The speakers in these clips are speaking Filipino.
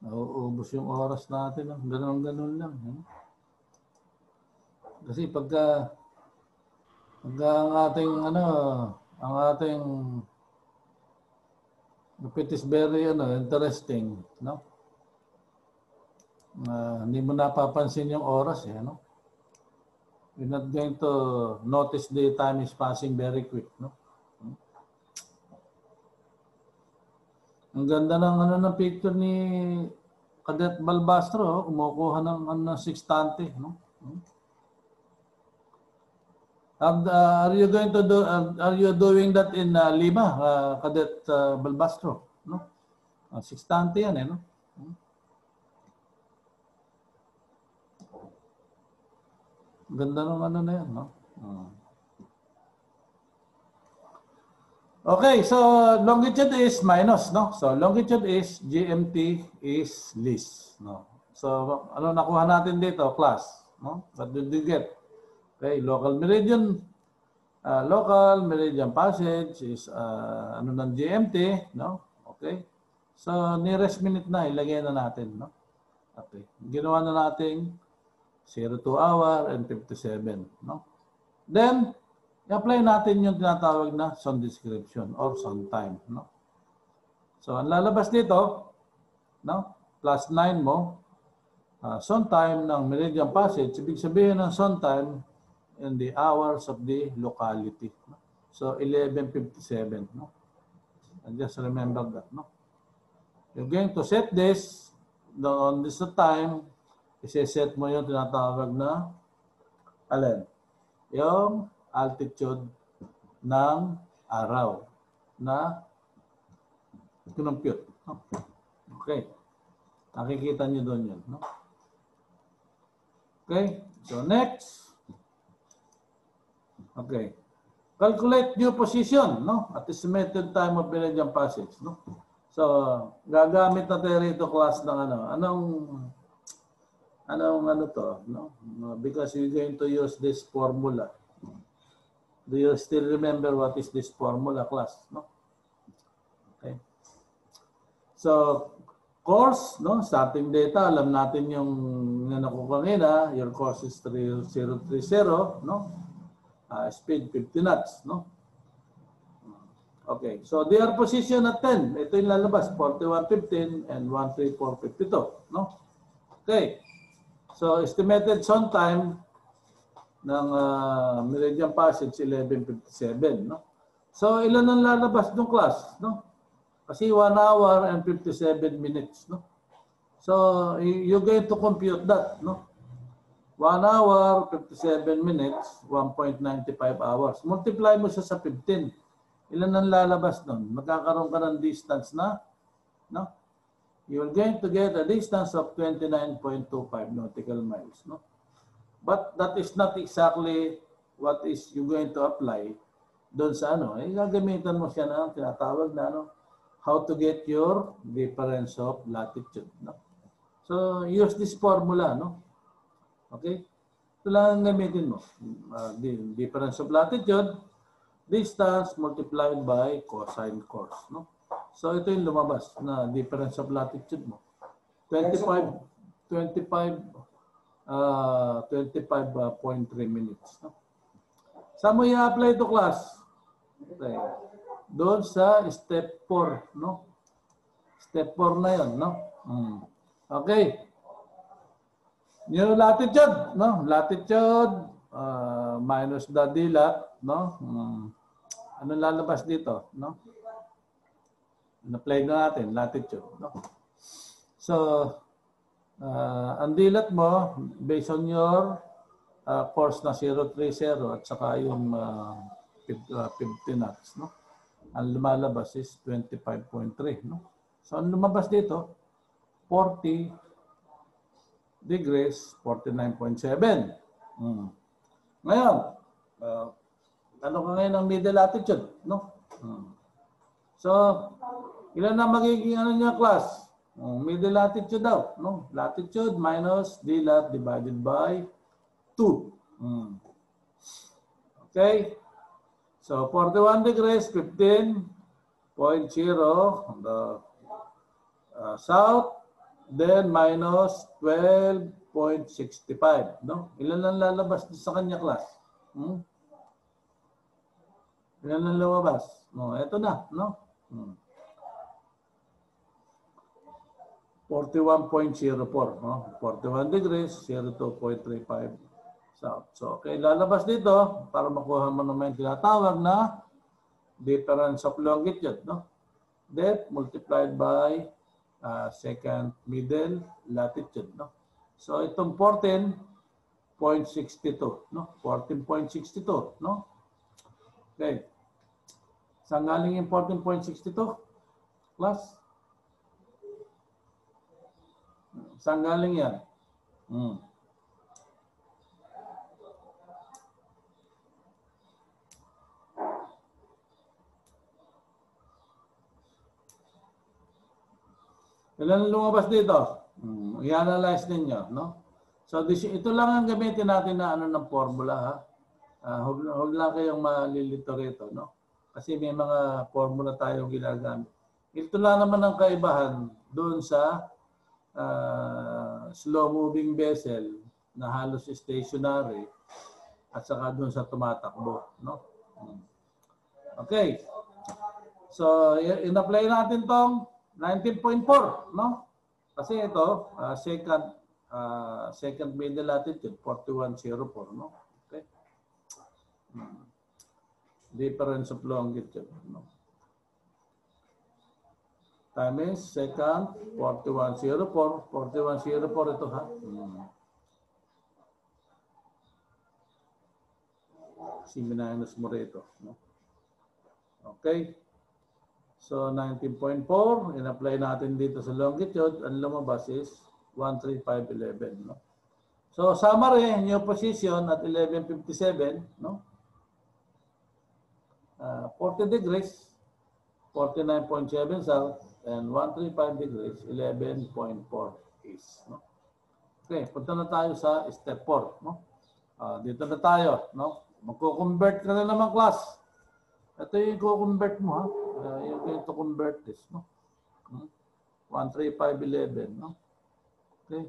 Nauubos yung oras natin. Ganun lang. Kasi pagka ang ating ang ating if it is very interesting, no? Hindi mo napapansin yung oras, no? You're not going to notice the time is passing very quick, no? Ang ganda ng picture ni Cadet Balbastro, kumukuha ng sextante, no? Are you going to do? Are you doing that in Lima, Cadet Balbastro? No, sextante yan, no? Ganda ng na yan, no? Okay, so longitude is minus, no? So longitude is GMT is least, no? So ano nakuha natin dito, class, no? What did you get? Okay, local meridian passage is ano ng GMT, no? Okay. So nearest minute na ilagay na natin, no? Okay. Ginawa na natin 02 hour and 57, no? Then i-apply natin yung tinatawag na zone description or zone time, no? So ang lalabas dito, no? Plus 9 mo, zone time ng meridian passage, ibig sabihin ng zone time in the hours of the locality. No? So 11:57, no? And just remember that, no? You're going to set this on this time, i-set mo yung tinatawag na alin? Yung altitude ng araw na kinumpute. No? Okay. Nakikita nyo doon yun, no? Okay. So next. Okay. Calculate new position, no? At estimated time of meridian passage, no? So, gagamit natin rito class ng anong to, no? Because you're going to use this formula. Do you still remember what is this formula, class, no? Okay. So, course, no? Starting data, alam natin yung kanina, your course is 3030, no? Speed 50 knots, no? Okay, so they are positioned at 10. Ito yung lalabas, 41:15 and 134:52, no? Okay, so estimated zone time ng meridian passage 11:57, no? So ilan ang lalabas ng class, no? Kasi 1 hour and 57 minutes, no? So you're going to compute that, no? 1 hour, 57 minutes, 1.95 hours. Multiply mo siya sa 15. Ilan ang lalabas nun? Magkakaroon ka ng distance na, no? You're going to get a distance of 29.25 nautical miles, no? But that is not exactly what is you going to apply doon sa gagamitan mo siya ng tinatawag na how to get your difference of latitude, no? So use this formula, no? Okay? Ito lang ang gamitin mo. Difference of latitude, distance multiplied by cosine course, no? So ito yung lumabas na difference of latitude mo. 25.3 minutes, no? Saan mo i-apply ito, class? Okay. Doon sa step 4, no? Step 4 na 'yon, no? Okay. Yung latitude, no? Latitude minus the dilat, no? Ano lalabas dito, no? Na-apply na natin latitude, no? So, ang dilat mo based on your course na 030 at saka yung 50 knots, no? Ang lumalabas is 25.3, no? So, ang lumabas dito 40 degrees, 49.7. Ngayon, ano ka ngayon ang middle latitude, no? So, ilan na magiging niya, class? Middle latitude daw, no? Latitude minus dilat divided by 2. Okay? So, 41 degrees, 15.0 on the south, then minus 12.65, no? Ilan lang lalabas sa kanya, class? Ilan lang lumabas? No, eto na, no? 41.04, no? 41 degrees, 02.35 south. So, okay, lalabas dito para makuha mo naman yung tinatawag na difference of longitude, no? Depth multiplied by second middle latitude, no? So, itong 14.62, no? 14.62, no? Okay. Saan galing yung 14.62? Class? Saan galing yan? Ilan lumabas dito? I-analyze ninyo, no? So, ito lang ang gamitin natin na ano ng formula, ha? Huwag lang kayong malilito rito, no? Kasi may mga formula tayong ginagamit. Ito lang naman ang kaibahan doon sa slow-moving vessel na halos stationary at saka doon sa tumatakbo, no? Okay. So, in-apply natin tong 19.4, no? Kasi ito, second middle latitude, 4104, no? Okay. Difference of longitude, no? Time is second, 4104. 4104 ito, ha? Minus mo rito, no? Okay. So, 19.4, in-apply natin dito sa longitude, ang lumabas is 13511, no? So, summary, new position at 11:57, no? 40 degrees, 49.7 south, and 135 degrees, 11.4 east, no? Okay, punta na tayo sa step 4, no? Dito na tayo, no? Magko-convert ka na naman, class. Ito yung i-convert mo, ha? You're going to convert this, no? 13511, no? Okay.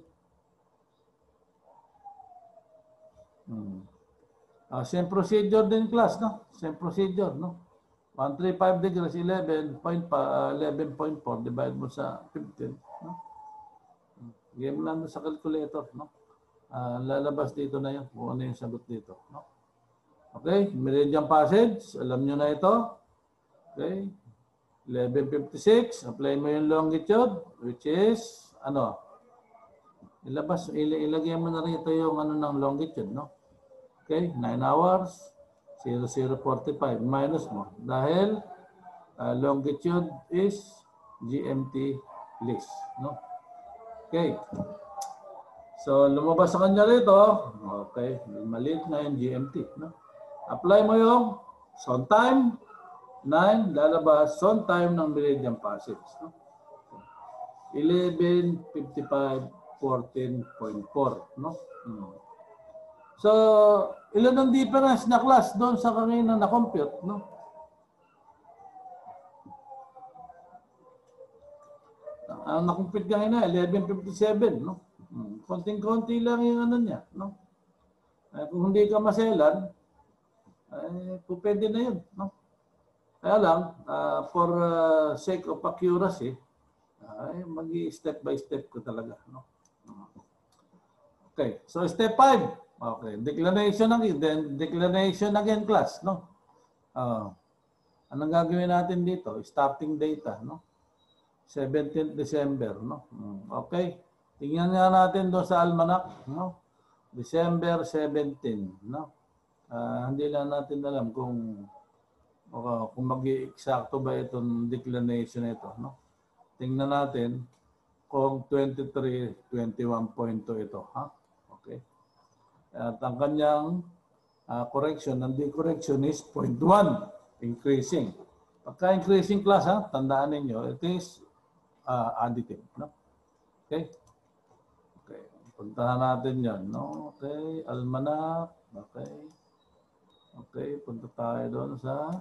Same procedure din, class, no? Same procedure, no? 135 degrees, 11.4 divide mo sa 15, no? Game lang sa calculator, no? Lalabas dito na yan kung ano yung sagot dito, no? Okay, meridian passage, alam nyo na ito. Okay, 11:56, apply mo yung longitude, which is, ano, ilagay mo na rito yung ano ng longitude, no? Okay, 9 hours, 0045, minus mo. Dahil longitude is GMT list, no? Okay. So, lumabas sa kanya rito, okay, maliit na yung GMT, no? Apply mo yung zone time, 9, lalabas zone time ng meridian passage, no? 11:55, 14.4, no? So, ilan ang difference na, class, doon sa kanina na compute, no? Ang na-compute kanina, 11:57, no? Konting-konti lang yung ano niya, no? Kung hindi ka maselan, pwede na yun, no? Kaya lang, for sake of accuracy, mag-i-step by step ko talaga, no? Okay, so step 5. Okay, declination again, class, no? Anong gagawin natin dito? Starting data, no? 17th December, no? Okay. Tingnan nga natin doon sa almanac, no? December 17, no? Hindi lang natin alam kung mag-i-eksakto ba itong declination ito, no? Tingnan natin kung 23:21.2 ito, ha? Okay. At ang kanyang correction, ang decorrection is 0.1, increasing. Pagka increasing, class, ha, tandaan ninyo, it is additive, no? Okay. Okay. Puntahan natin yan, no? Okay. Almanac. Okay. Okay. Punta tayo doon sa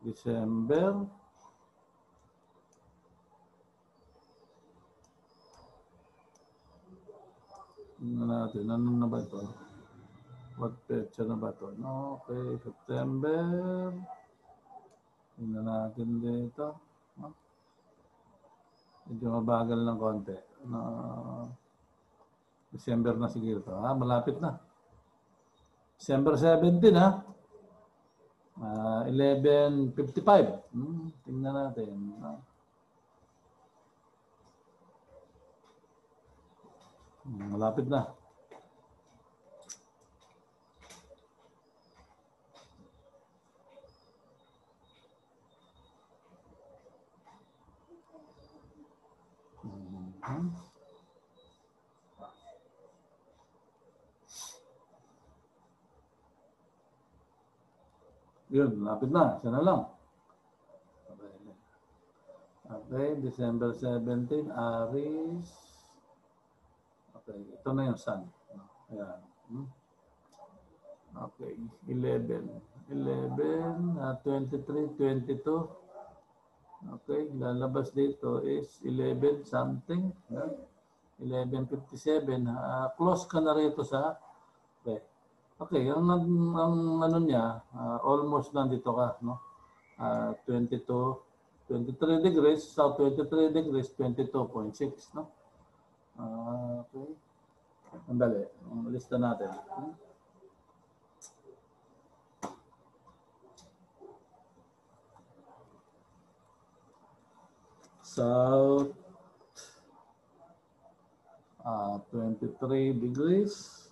December. Tingnan natin, ano na ba ito? What petsa na ba ito? Okay, September. Tingnan natin dito. Medyo mabagal ng konti. December na siguro ito. Malapit na. December 17, 11:55. Tingnan natin. Malapit na. Yun, malapit na. Isa na lang. Okay, December 17, Aries. Okay, ito na yung sun. Ayan. Okay, 11, 23, 22. Okay, lalabas dito is 11 something. 11:57. Close ka na rito sa... Okay. Okay, ang ano niya, almost nandito ka, no? 23 degrees, south 23 degrees, 22.6, no? Okay. Andali, lista natin. South 23 degrees,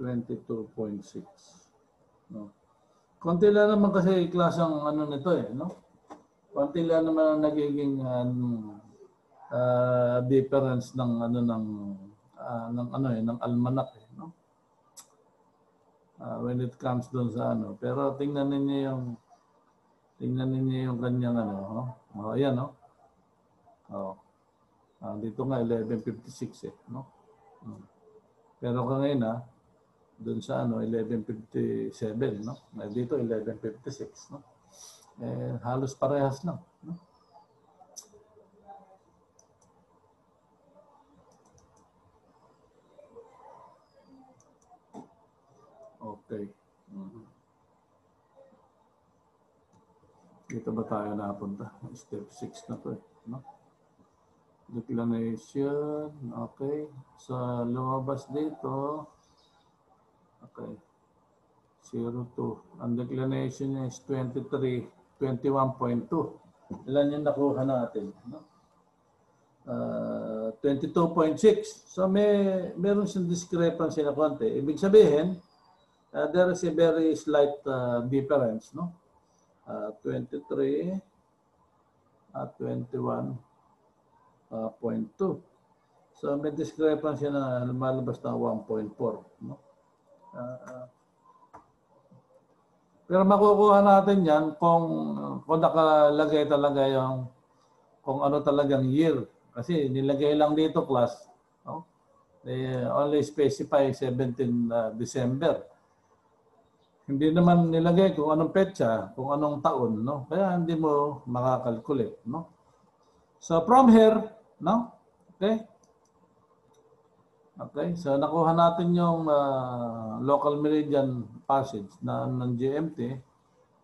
22.6. No? Konti lang naman kasi klaseng ano nito no? Konti lang naman ang nagiging difference ng ano ng almanac no? When it comes doon sa ano. Pero tingnan niyo yung kanyang ano, ayan no. Dito nga 11:56 no. Pero ngayon doon sa 11:57 no. Dito 11:56 no. Halos parehas lang no. Okay. Dito ba tayo napunta? Step 6 na to no? Declination. Okay. So, lumabas dito. Okay. 0.2. Ang declination niya is 21.2. Ilan yung nakuha natin? No? 22.6. So, meron siyang discrepancy na konti. Ibig sabihin, there is a very slight difference. No? 23 at 21.2. So may discrepancy na lumalabas na 1.4. No? Pero makukuha natin yan kung nakalagay talaga yung kung ano talagang year. Kasi nilagay lang dito class. No? They only specify 17 December. Hindi naman nilagay kung anong petsa, kung anong taon. No? Kaya hindi mo makakalculate. No? So from here, no? Okay? Okay, so nakuha natin yung local meridian passage ng GMT.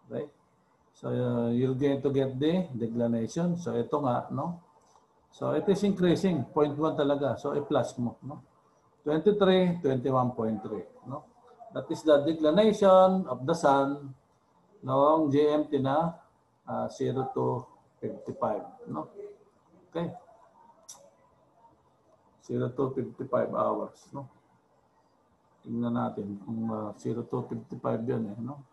Okay? So you're going to get the declination. So ito nga, no? So it is increasing, 0.1 talaga. So i-plus mo, no? 23, 21.3, no? That is the declination of the sun noong GMT na 0 to 55, no? Okay. 0 to 55 hours, no? Tingnan natin kung 0 to 55 yan no?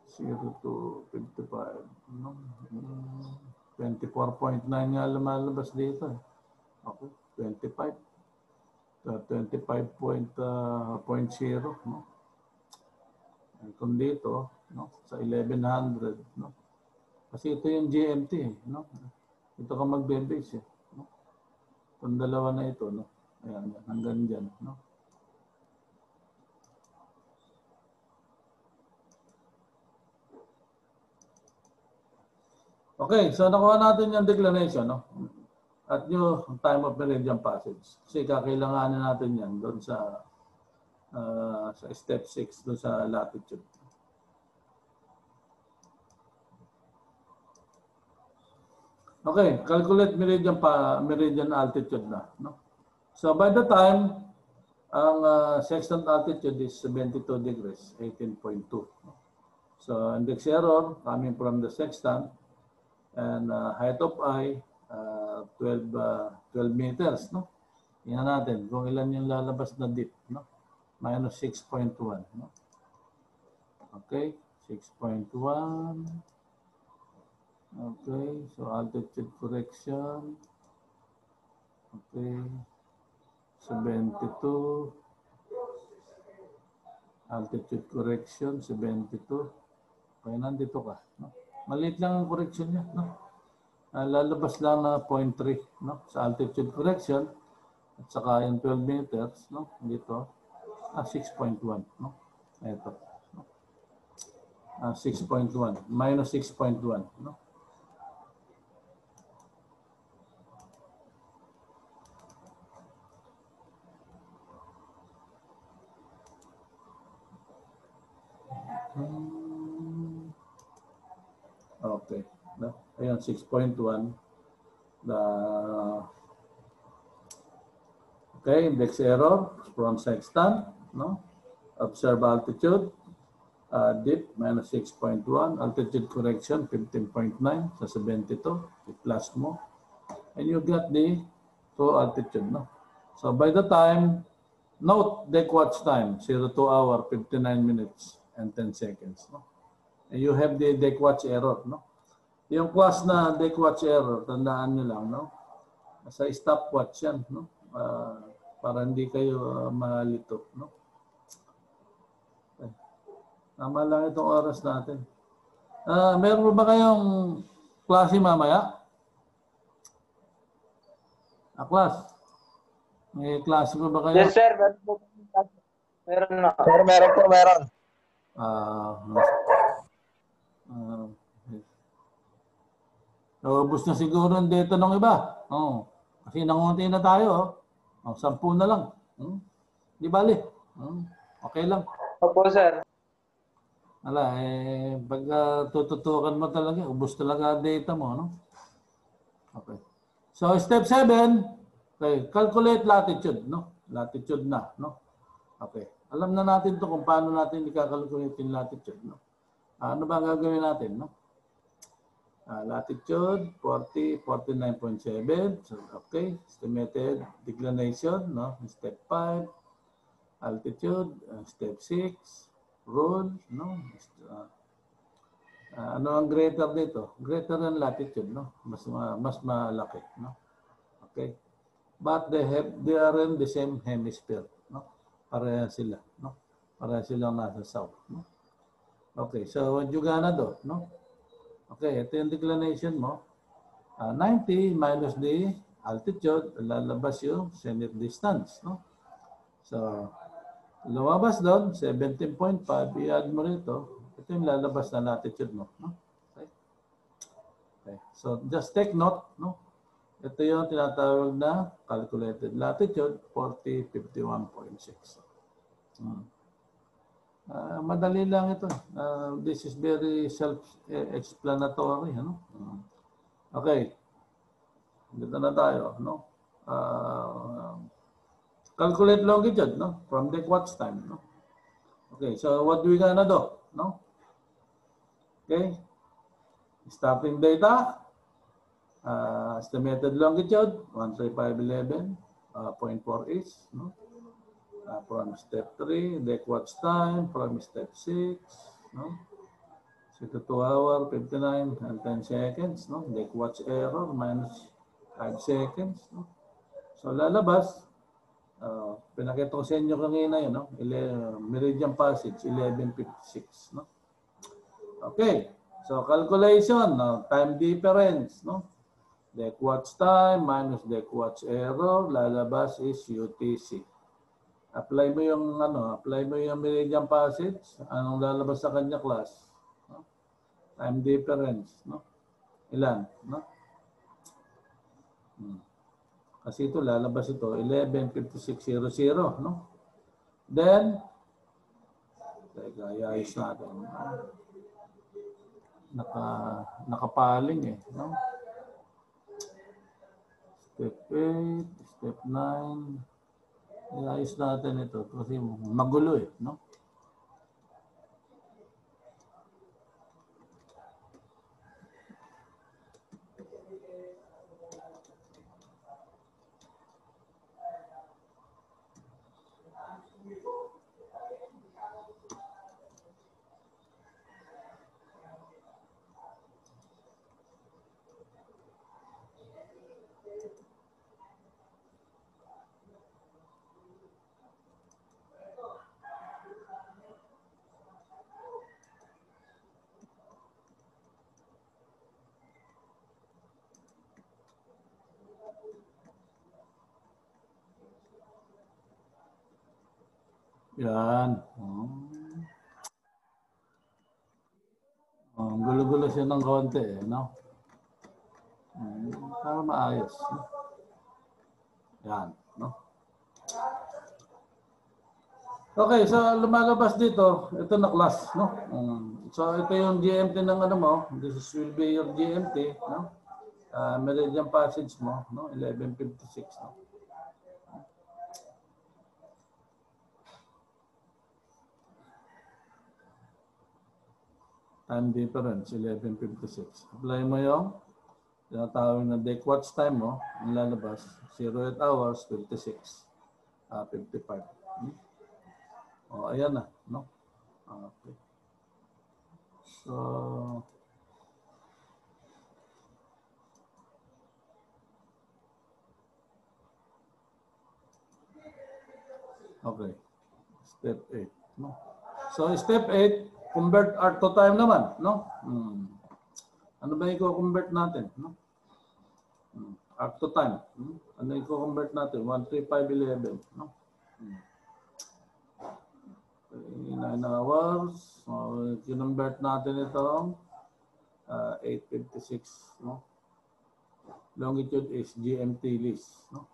Zero to 55, no? 24.9 nga lumalabas dito. Okay, 25. 25.0, no? Kung dito, no? Sa 1100, no? Kasi ito yung GMT, no? Ito ka magbe-base, no? Itong dalawa na ito, no? Ayan, hanggang dyan, no? Okay, so nakuha natin yung declination, no? At yung time of meridian passage. Kasi kakailanganin natin yan doon sa step 6, doon sa latitude. Okay, calculate meridian altitude na, no? So by the time ang sextant altitude is 72 degrees, 18.2. No? So index error coming from the sextant and height of eye 12 meters, no? Tingnan natin kung ilan yung lalabas na dip, no? Minus 6.1, no? Okay, 6.1. Okay, so altitude correction. Okay, 72. Altitude correction, 72. Okay, nandito ka. No? Maliit lang ang correction niya. No? Lalabas lang na 0.3, no? Sa altitude correction. At saka yung 12 meters. No? Dito. 6.1. No? Ito. No? 6.1. Minus 6.1. No? Okay. No? Ayan, 6.1. Okay, index error from sextant. No? Observe altitude. Dip, minus 6.1. Altitude correction, 15.9 sa 72. I-plus mo. And you get the true altitude. No? So by the time, note deck watch time, 02 hour, 59 minutes, and 10 seconds. No? And you have the deck watch error. No? Yung class na deck watch error, tandaan nyo lang. No? Sa stopwatch yan. No? Para hindi kayo malito. No? Okay. Tama lang itong oras natin. Meron ba kayong klase mamaya? Class? May klase ba kayo? Yes, sir. Meron na. Sir, meron po, meron. Ubus na siguro ang data ng iba. Oh, kasi nangunti na tayo. 10 na lang. Di bali. Okay lang. Opo, sir. Wala, pag tututukan mo talaga, ubus talaga data mo. No? Okay. So, step 7, okay, calculate latitude. No? Latitude na. No? Okay. Alam na natin to kung paano natin ikakalculate yung latitude. No? Ano ba ang gagawin natin? No? Latitude 40, 49.7. So, okay, estimated declination, no? Step 5. Altitude, step 6. Rule, no? Ano ang greater dito? Greater than latitude, no? Mas malaki, no? Okay. But they are in the same hemisphere, no? Pareha sila, no? Pareha silang nasa south, no? Okay, so what you gonna do, no? Okay, ito yung declination mo. 90 minus the altitude, lalabas yung zenith distance. No? So, lumabas doon, 17.5, i-add mo rito. Ito yung lalabas na latitude mo. No? Okay. Okay. So, just take note. No? Ito yung tinatawag na calculated latitude, 4051.6. Madali lang ito. This is very self-explanatory. Ano? Okay. Dito na tayo. No? Calculate longitude, no? From deck watch time. No? Okay, so what do we gonna do? No? Okay. Stopping data. Estimated longitude, 13511.4 is. No? From step 3, deck watch time, from step 6, no? 2 hour, 59 and 10 seconds, no? Deck watch error, minus 5 seconds, no? So, lalabas, pinakita ko sa inyo kanina yun, no? Meridian passage, 11:56, no? Okay, so calculation, no? Time difference, no? Deck watch time minus deck watch error, lalabas is UTC. Apply mo yung meridian passage, anong lalabas sa kanya class? No? Time difference, no? Ilan? No? Kasi ito, lalabas ito, 11:56:00, no? Then, teka, ayos natin. Nakapaling eh, no? Step 8, step 9. Ayos natin ito kasi magulo eh, no? Yan. Gulo-gulo siya ng konti eh, no? Para maayos. No? Yan, no? Okay, so lumalabas dito, ito na class, no? So ito yung GMT ng ano mo, this will be your GMT, no? Meridian passage mo, no? 11:56, no? Time difference, 11:56. Apply mo yung tinatawag na deck watch time mo, ang lalabas, 08 hours, 56, 55. O, ayan na, no? Okay. So, okay. Step 8, no? So, step 8, convert hour to time naman, no? Ano ba i-convert natin, no? Hour to time. Ano i-convert natin? 13511, no? 9 hours. So, i-convert natin itong 8:56, no? Longitude is GMT list, no?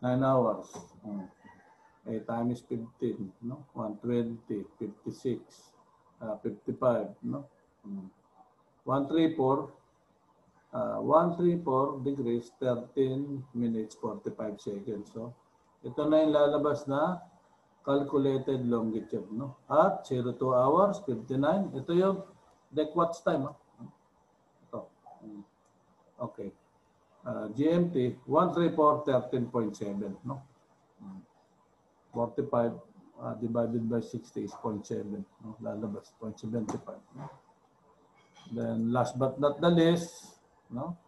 9 hours. 8 times 15, no? 120, 56, 55, no? 134 degrees, 13 minutes, 45 seconds. So, ito na yung lalabas na calculated longitude, no? At 02 hours, 59. Ito yung deck watch time, no? Ito. Okay. GMT, 134, 13.7, no? 45 divided by 60 is 0.7, no? Lalabas, 0.75. No? Then, last but not the least, no?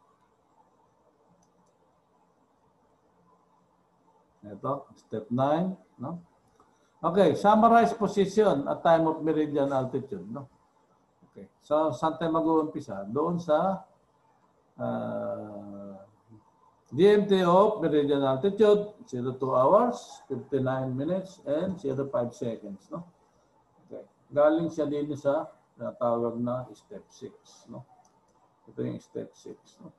Ito, step 9, no? Okay, summarize position at time of meridian altitude, no? Okay, so saan tayo mag-uumpisa? Doon sa GMT of meridian altitude, 02 hours, 59 minutes, and 05 seconds, no? Okay, galing siya din sa tawag na step 6, no? Ito yung step 6, no?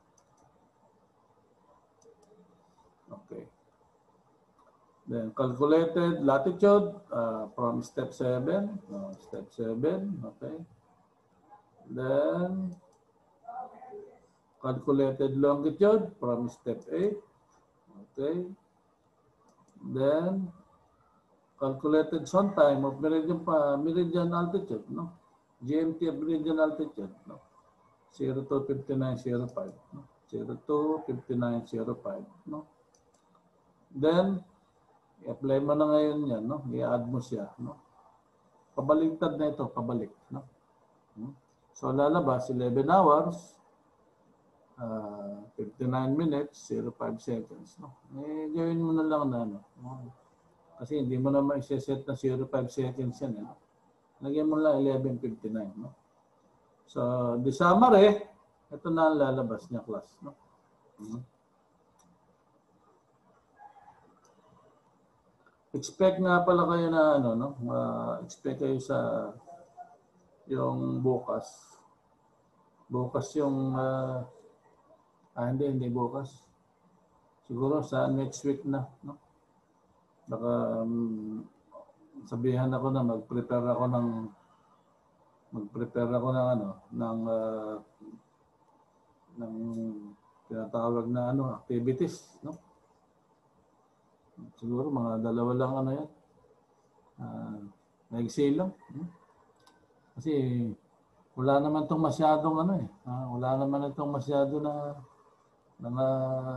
Okay. Then calculated latitude from step 7. Step 7, okay. Then calculated longitude from step 8. Okay. Then calculated sun time of meridian altitude, no? GMT of meridian altitude, no? 02:59:05, no? 02:59:05, no? Then i-apply mo na ngayon yan, no? I-add mo siya, no? Pabaliktad na ito, pabalik, no? So lalabas 11 hours, 59 minutes, 05 seconds, no? Eh, gawin mo na lang na, no? Kasi hindi mo na ma-set na 05 seconds yan, no? Lagyan mo lang 11:59, no? So, the summary, ito na ang lalabas niya, class, no? Expect nga pala kayo na ano, no? Expect kayo sa yung bukas Bukas yung, hindi bukas. Siguro sa next week na, no? Baka sabihan ako na mag-prepare ako ng tinatawag na activities, no? Siguro mga 2 lang yan. Naigsi lang. Kasi wala naman itong masyadong wala naman itong masyado na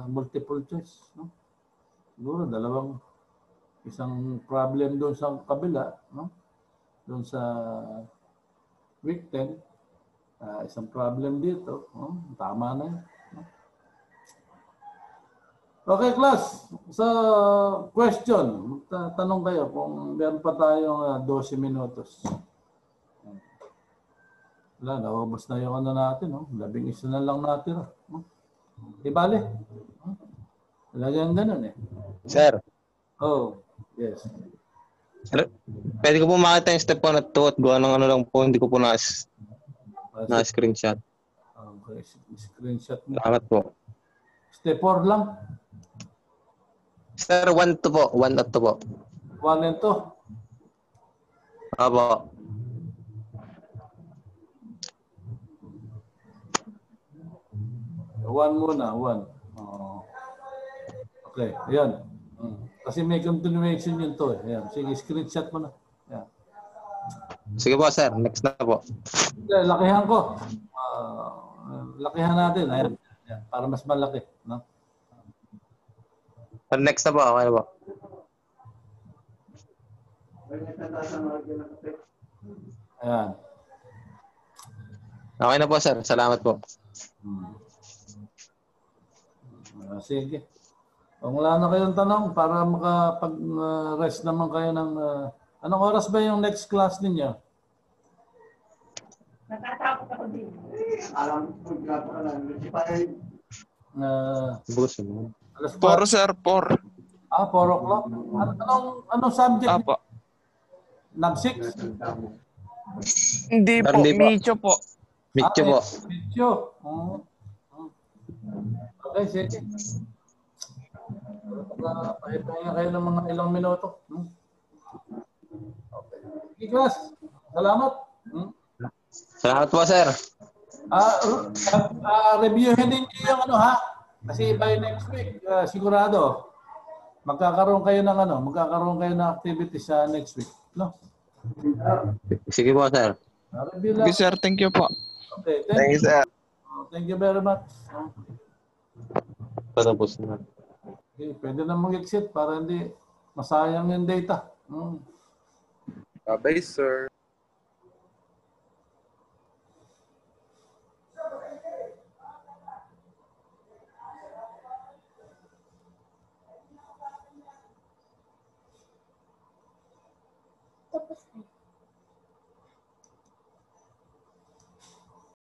multiple choice, no? Siguro isang problem doon sa kabila, no? Doon sa week 10, isang problem dito, no? Tama na yun, no? Okay, class. So, question. Tanong kayo kung meron pa tayong 12 minutos. Wala, naubos na yung natin, no? 11 na lang natin, no? Di bale. Talagang ganun eh. Sir, Oh, yes. pwede ko po makita yung step 1 at 2 at gawa ng lang po, hindi ko po na-screenshot. Okay, screenshot mo. Salamat po. Step 4 lang. Sir, 1 to po. 1 at 2 po. 1 and 2. Apo. One muna, 1. Okay, ayan. Kasi may continuation yun to. Ayan. Sige, screenshot mo na. Ayan. Sige po, sir. Next na po. Okay, lakihan ko. Lakihan natin. Ayan. Ayan. Para mas malaki. No? Next na po. Okay na po. Ayan. Okay na po, sir. Salamat po. Sige. Kung wala na kayong tanong, para makapag-rest naman kayo ng... anong oras ba yung next class ninyo? Natatakot ako din. Alam ko, grabe ka lang. Bukas mo. Alas 4, sir. 4. 4 o'clock? Anong subject? Apo. Nag-6? Hindi po. Hindi po. Micho po. Mityo po. Medyo. Okay, sige. Pahipahinga kayo ng mga ilang minuto. Okay. Sige, class. Salamat. Salamat po, sir. Reviewin din niyo yung kasi by next week, sigurado, magkakaroon kayo ng activity sa next week. No? Sige po, sir. Review lang. Okay, sir. Thank you po. Okay, Thank you, sir. Thank you very much. Patapos na. Okay, pwede na mag-exit para hindi masayang yung data. Bye, sir. Tapos na.